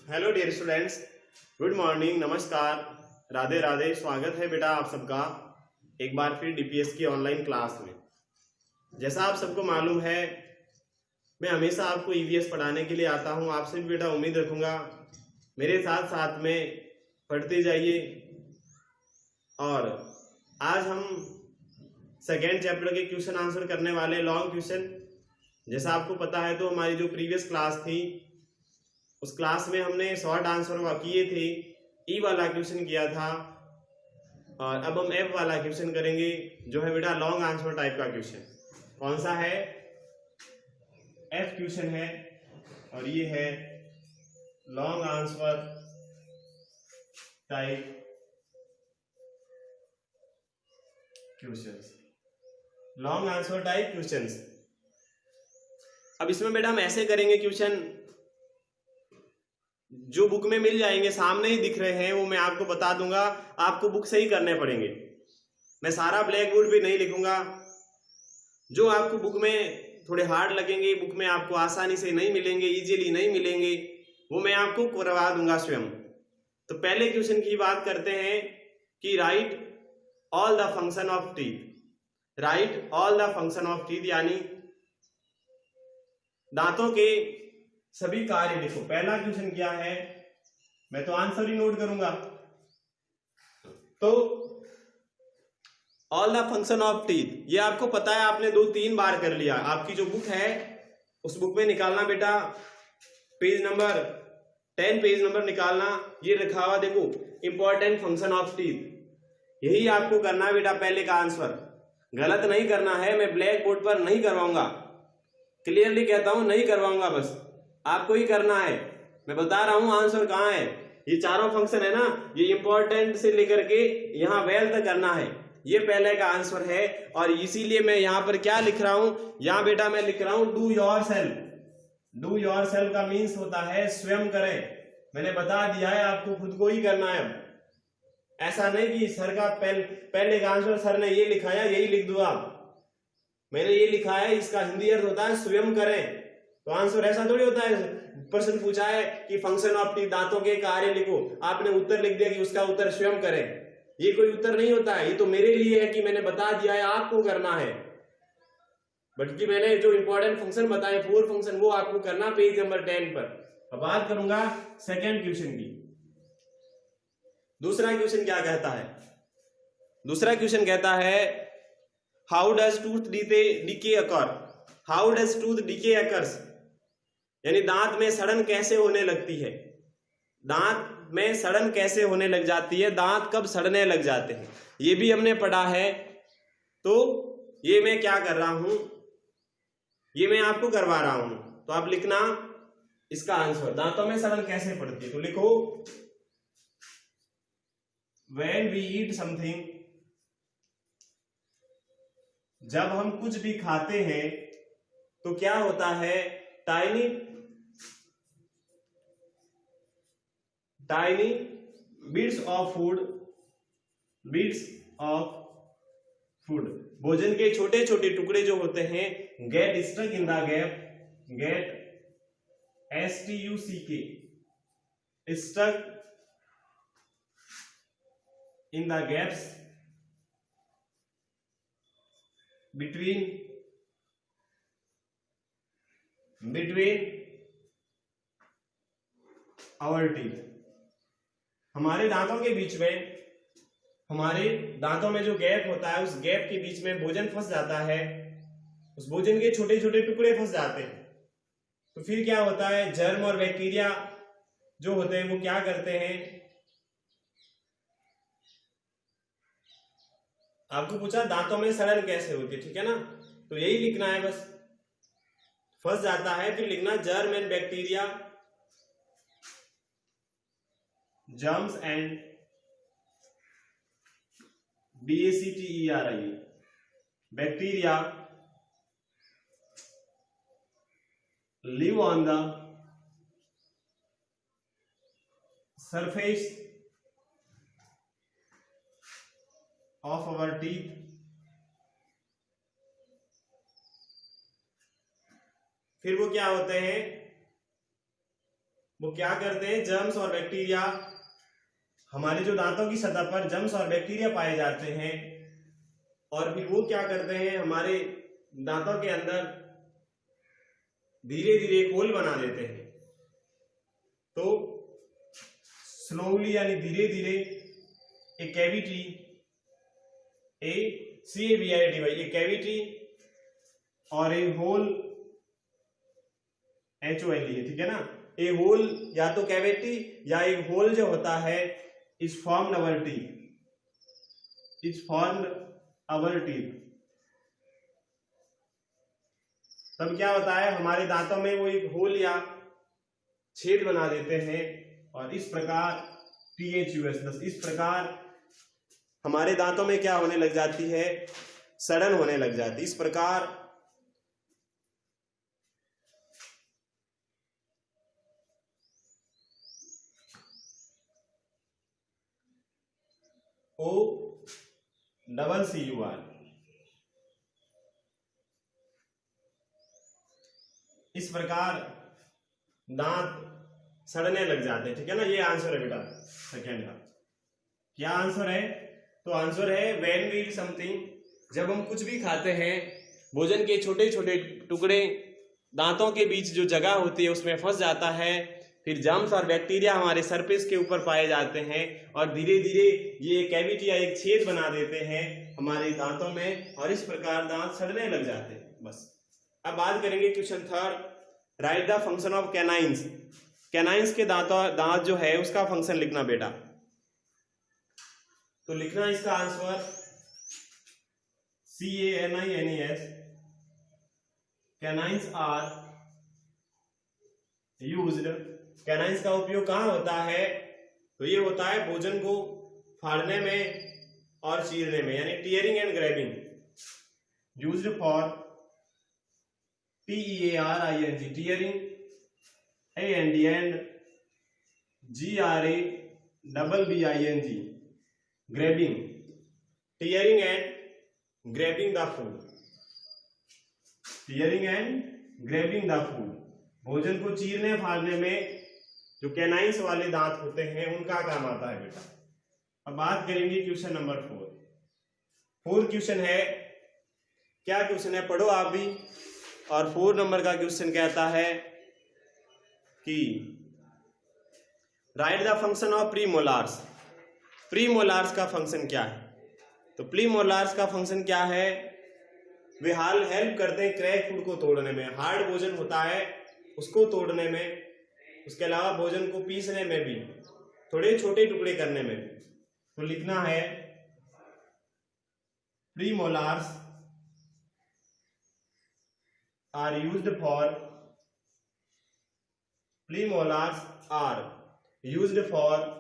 Hello dear students, good morning, नमस्कार, राधे राधे। स्वागत है बेटा आप सबका एक बार फिर डीपीएस की ऑनलाइन क्लास में। जैसा आप सबको मालूम है, मैं हमेशा आपको ईवीएस पढ़ाने के लिए आता हूं। आपसे भी बेटा उम्मीद रखूंगा मेरे साथ साथ में पढ़ते जाइए। और आज हम सेकेंड चैप्टर के क्वेश्चन आंसर करने वाले, लॉन्ग क्वेश्चन। जैसा आपको पता है तो हमारी जो प्रीवियस क्लास थी उस क्लास में हमने शॉर्ट आंसर किए थे, ई वाला क्वेश्चन किया था, और अब हम एफ वाला क्वेश्चन करेंगे जो है बेटा लॉन्ग आंसर टाइप का क्वेश्चन। कौन सा है? एफ क्वेश्चन है, और ये है long answer type questions. Long answer type questions. अब इसमें बेटा हम ऐसे करेंगे क्वेश्चन, जो बुक में मिल जाएंगे, सामने ही दिख रहे हैं, वो मैं आपको बता दूंगा, आपको बुक से ही करने पड़ेंगे। मैं सारा ब्लैक बोर्ड पे नहीं लिखूंगा। जो आपको बुक में थोड़े हार्ड लगेंगे, बुक में आपको आसानी से नहीं मिलेंगे, इजीली नहीं मिलेंगे, वो मैं आपको करवा दूंगा स्वयं। तो पहले क्वेश्चन की बात करते हैं कि right all the function of teeth. Right all the function of teeth यानी दांतों के सभी कार्य लिखो। पहला क्वेश्चन क्या है? मैं तो आंसर ही नोट करूंगा। तो all the function of teeth, ये आपको पता है, आपने 2-3 बार कर लिया। आपकी जो बुक है उस बुक में निकालना बेटा, पेज नंबर 10 पेज नंबर निकालना, ये लिखा हुआ देखो, इंपॉर्टेंट फंक्शन ऑफ टीथ। यही आपको करना है बेटा, पहले का आंसर गलत नहीं करना है। मैं ब्लैक बोर्ड पर नहीं करवाऊंगा, क्लियरली कहता हूं, नहीं करवाऊंगा, बस आपको ही करना है। मैं बता रहा हूं आंसर कहां है। ये चारों फंक्शन है ना, ये इंपॉर्टेंट से लेकर के यहां वेल तक करना है, ये पहले का आंसर है। और इसीलिए मैं यहां पर क्या लिख रहा हूं, यहां बेटा मैं लिख रहा हूं do your self. Do your self का मीन्स होता है स्वयं करें। मैंने बता दिया है, आपको खुद को ही करना है। अब ऐसा नहीं कि सर का पहले का आंसर सर ने ये लिखा है, यही लिख दो आप। मैंने ये लिखा है, इसका हिंदी अर्थ होता है स्वयं करें। तो आंसर ऐसा थोड़ी होता है, प्रश्न पूछा है कि फंक्शन ऑफ टीथ, दांतों के कार्य लिखो, आपने उत्तर लिख दिया कि उसका उत्तर स्वयं करें। ये कोई उत्तर नहीं होता है, ये तो मेरे लिए है कि मैंने बता दिया है, आपको करना है। बल्कि मैंने जो इंपॉर्टेंट फंक्शन बताए, 4 फंक्शन, वो आपको करना पेज नंबर 10 पर। अब बात करूंगा सेकेंड क्वेश्चन की। दूसरा क्वेश्चन क्या कहता है? दूसरा क्वेश्चन कहता है how does tooth decay occur. How does tooth decay occurs, यानी दांत में सड़न कैसे होने लगती है। दांत में सड़न कैसे होने लग जाती है, दांत कब सड़ने लग जाते हैं, ये भी हमने पढ़ा है। तो ये मैं क्या कर रहा हूं, ये मैं आपको करवा रहा हूं। तो आप लिखना इसका आंसर, दांतों में सड़न कैसे पड़ती है। तो लिखो व्हेन वी ईट समथिंग, जब हम कुछ भी खाते हैं तो क्या होता है, tiny bits of food, bits of food, भोजन के छोटे छोटे टुकड़े जो होते हैं, get stuck in the gap, get STUCK, stuck in the gaps between our teeth। हमारे दांतों के बीच में, हमारे दांतों में जो गैप होता है, उस गैप के बीच में भोजन फंस जाता है, उस भोजन के छोटे छोटे टुकड़े फंस जाते हैं। तो फिर क्या होता है, जर्म और बैक्टीरिया जो होते हैं वो क्या करते हैं, आपको पूछा दांतों में सड़न कैसे होती है, ठीक है ना, तो यही लिखना है बस। फंस जाता है, फिर लिखना germ and bacteria, germs and BACTERIA, bacteria live on the surface of our teeth, फिर वो क्या होते हैं, वो क्या करते हैं, जर्म्स और बैक्टीरिया, हमारे जो दांतों की सतह पर जर्म्स और बैक्टीरिया पाए जाते हैं, और फिर वो क्या करते हैं, हमारे दांतों के अंदर धीरे धीरे एक होल बना देते हैं। तो स्लोली यानी धीरे धीरे एक कैविटी, CAVITY, एक कैविटी और एक होल, HOLE, ठीक है ना। ए होल या तो कैविटी या एक होल जो होता है इज फॉर्म्ड अवर टीथ, तब क्या होता है, हमारे दांतों में वो एक होल या छेद बना देते हैं, और इस प्रकार THUS, इस प्रकार हमारे दांतों में क्या होने लग जाती है, सड़न होने लग जाती है। इस प्रकार OCCUR, इस प्रकार दांत सड़ने लग जाते हैं, ठीक है ना। ये आंसर है बेटा सेकेंड का। क्या आंसर है, तो आंसर है व्हेन वी ईट समथिंग, जब हम कुछ भी खाते हैं, भोजन के छोटे छोटे टुकड़े दांतों के बीच जो जगह होती है उसमें फंस जाता है, फिर जर्म्स और बैक्टीरिया हमारे सरफेस के ऊपर पाए जाते हैं, और धीरे धीरे ये कैविटी या एक छेद बना देते हैं हमारे दांतों में, और इस प्रकार दांत सड़ने लग जाते हैं। बस अब बात करेंगे question third, right the function of canines. Canines के दांत जो है उसका फंक्शन लिखना बेटा। तो लिखना इसका answer CANINES, canines are used. Canines का उपयोग कहाँ होता है, तो ये होता है भोजन को फाड़ने में और चीरने में, यानी tearing and grabbing, used for TEARING, tearing, AND and GRABBING, grabbing, tearing and grabbing the food, tearing and grabbing the food, भोजन को चीरने फाड़ने में जो कैनाइंस वाले दांत होते हैं उनका काम आता है बेटा। अब बात करेंगे क्वेश्चन नंबर 4 क्वेश्चन है, क्या क्वेश्चन है पढ़ो आप भी। और 4 नंबर का क्वेश्चन कहता है कि राइट द फंक्शन ऑफ प्रीमोलार्स। प्रीमोलार्स का फंक्शन क्या है, तो प्रीमोलार्स का फंक्शन क्या है, वे हेल्प करते हैं क्रैक फूड को तोड़ने में, हार्ड भोजन होता है उसको तोड़ने में, उसके अलावा भोजन को पीसने में भी, थोड़े छोटे टुकड़े करने में भी। तो लिखना है premolars are used for, premolars are used for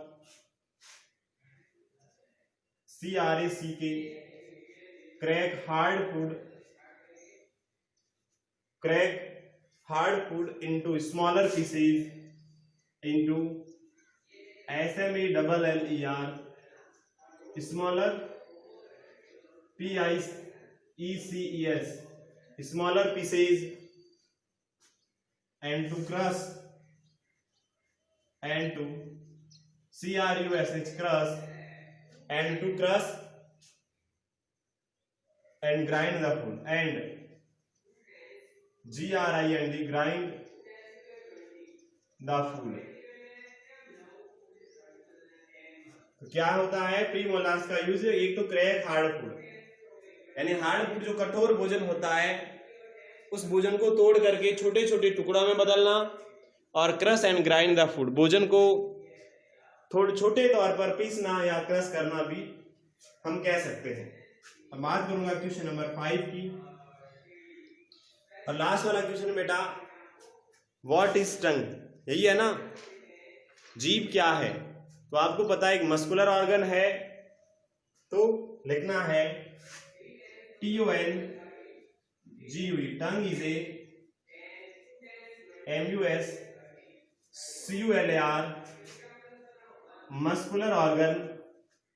CRACK, crack hard food into smaller pieces into SMALLER, smaller PIECES, smaller pieces, and to crush, and to CRUSH, crush, and to crush and grind the food, and GRIND, grind the food। तो क्या होता है प्रीमोलार्स का use, एक तो crack hard food, यानी hard food जो कठोर भोजन होता है उस भोजन को तोड़ करके छोटे छोटे टुकड़ों में बदलना, और crush and grind the food, भोजन को थोड़े छोटे तौर पर पीसना या क्रश करना भी हम कह सकते हैं। अब बात करूंगा क्वेश्चन नंबर 5 की, और लास्ट वाला क्वेश्चन बेटा, व्हाट इज टंग, यही है ना, जीभ क्या है। तो आपको पता है एक मस्कुलर ऑर्गन है, तो लिखना है TONGUE, tongue is a MUSCULAR, muscular organ,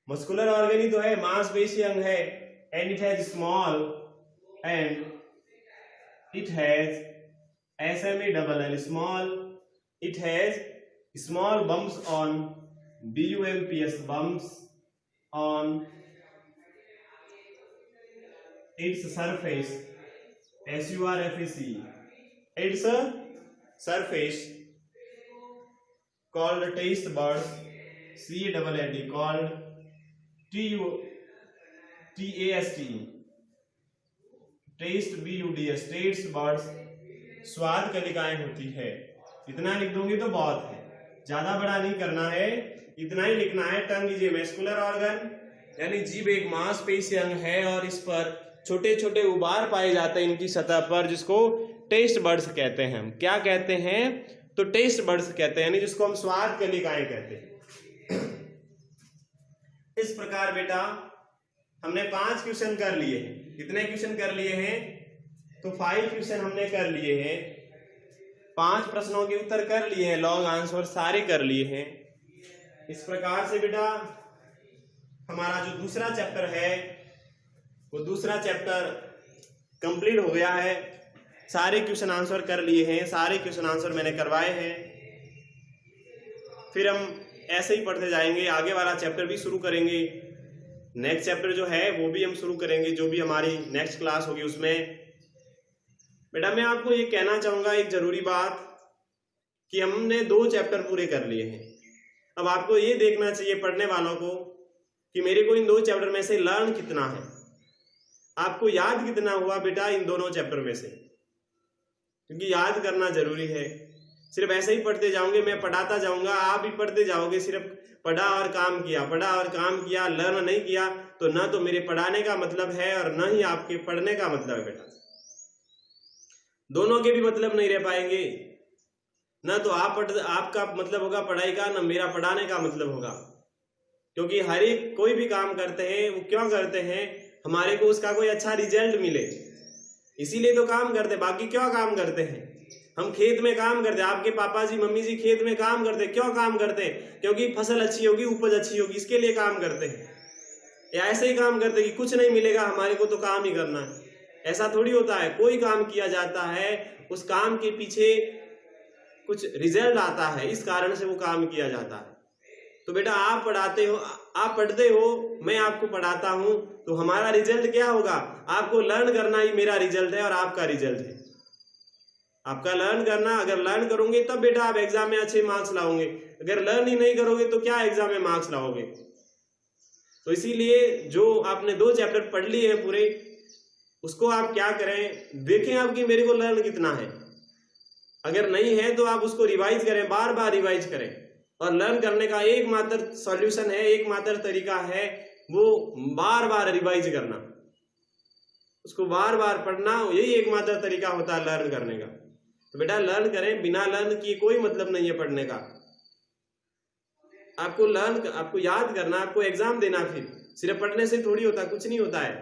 muscular organ ही तो है, मांसपेशी अंग है, and it has small, and it has SMALL, small, it has small bumps on bumps, bumps on its surface, surface, its surface called taste buds, CADD called TAST, taste BUDS, taste buds, स्वाद कलिकाएं होती है। इतना लिख दूंगी तो बहुत है, ज्यादा बड़ा नहीं करना है, इतना ही लिखना है। टंग इज ए मस्कुलर ऑर्गन, यानी जीभ एक मांसपेशी अंग है और इस पर छोटे छोटे उबार पाए जाते हैं इनकी सतह पर, जिसको टेस्ट बड्स कहते हैं। हम क्या कहते हैं? तो टेस्ट बड्स कहते हैं, यानी जिसको हम स्वाद कलिकाएं कहते हैं। इस प्रकार बेटा हमने 5 क्वेश्चन कर लिए हैं। कितने क्वेश्चन कर लिए हैं? तो 5 क्वेश्चन हमने कर लिए हैं, 5 प्रश्नों के उत्तर कर लिए हैं, लॉन्ग आंसर सारे कर लिए हैं। इस प्रकार से बेटा हमारा जो दूसरा चैप्टर है वो दूसरा चैप्टर कंप्लीट हो गया है। सारे क्वेश्चन आंसर कर लिए हैं, सारे क्वेश्चन आंसर मैंने करवाए हैं। फिर हम ऐसे ही पढ़ते जाएंगे, आगे वाला चैप्टर भी शुरू करेंगे। नेक्स्ट चैप्टर जो है वो भी हम शुरू करेंगे, जो भी हमारी नेक्स्ट क्लास होगी उसमें। बेटा मैं आपको ये कहना चाहूंगा एक जरूरी बात कि हमने 2 चैप्टर पूरे कर लिए हैं। अब आपको ये देखना चाहिए पढ़ने वालों को कि मेरे को इन 2 चैप्टर में से लर्न कितना है, आपको याद कितना हुआ बेटा इन दोनों चैप्टर में से, क्योंकि याद करना जरूरी है। सिर्फ ऐसे ही पढ़ते जाओगे, मैं पढ़ाता जाऊंगा, आप भी पढ़ते जाओगे, सिर्फ पढ़ा और काम किया, पढ़ा और काम किया, लर्न नहीं किया, तो ना तो मेरे पढ़ाने का मतलब है और ना ही आपके पढ़ने का मतलब है बेटा। दोनों के भी मतलब नहीं रह पाएंगे। ना तो आपका मतलब होगा पढ़ाई का, ना मेरा पढ़ाने का मतलब होगा। क्योंकि हर एक कोई भी काम करते हैं वो क्यों करते हैं? हमारे को उसका कोई अच्छा रिजल्ट मिले, इसीलिए तो काम करते हैं। बाकी क्यों काम करते हैं? हम खेत में काम करते हैं, आपके पापा जी मम्मी जी खेत में काम करते हैं। क्यों काम करते हैं? क्योंकि फसल अच्छी होगी, उपज अच्छी होगी, इसके लिए काम करते हैं। या ऐसे ही काम करते हैं कि कुछ नहीं मिलेगा हमारे को तो काम ही करना है, ऐसा थोड़ी होता है। कोई काम किया जाता है, उस काम के पीछे कुछ रिजल्ट आता है, इस कारण से वो काम किया जाता है। तो बेटा आप पढ़ाते हो, आप पढ़ते हो, मैं आपको पढ़ाता हूं, तो हमारा रिजल्ट क्या होगा? आपको लर्न करना ही मेरा रिजल्ट है और आपका रिजल्ट है। आपका लर्न करना, अगर लर्न करोगे तब बेटा आप एग्जाम में अच्छे मार्क्स लाओगे। अगर लर्न ही नहीं करोगे तो क्या एग्जाम में मार्क्स लाओगे? तो इसीलिए जो आपने 2 चैप्टर पढ़ लिए हैं पूरे, उसको आप क्या करें, देखें आपकी मेरे को लर्न कितना है। अगर नहीं है तो आप उसको रिवाइज करें, बार बार रिवाइज करें। और लर्न करने का एकमात्र सॉल्यूशन है, एकमात्र तरीका है, वो बार बार रिवाइज करना, उसको बार बार पढ़ना, यही एकमात्र तरीका होता है लर्न करने का। तो बेटा लर्न करें, बिना लर्न किए कोई मतलब नहीं है पढ़ने का। आपको लर्न, आपको याद करना, आपको एग्जाम देना, फिर सिर्फ पढ़ने से थोड़ी होता, कुछ नहीं होता है।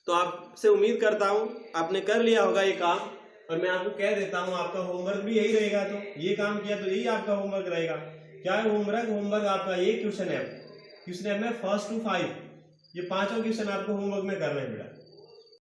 तो आपसे उम्मीद करता हूं आपने कर लिया होगा ये काम, और मैं आपको कह देता हूं आपका होमवर्क भी यही रहेगा। तो ये काम किया तो यही आपका होमवर्क रहेगा। क्या है होमवर्क? होमवर्क आपका ये क्वेश्चन है में 1 to 5, ये 5 क्वेश्चन आपको होमवर्क में करना है बेटा।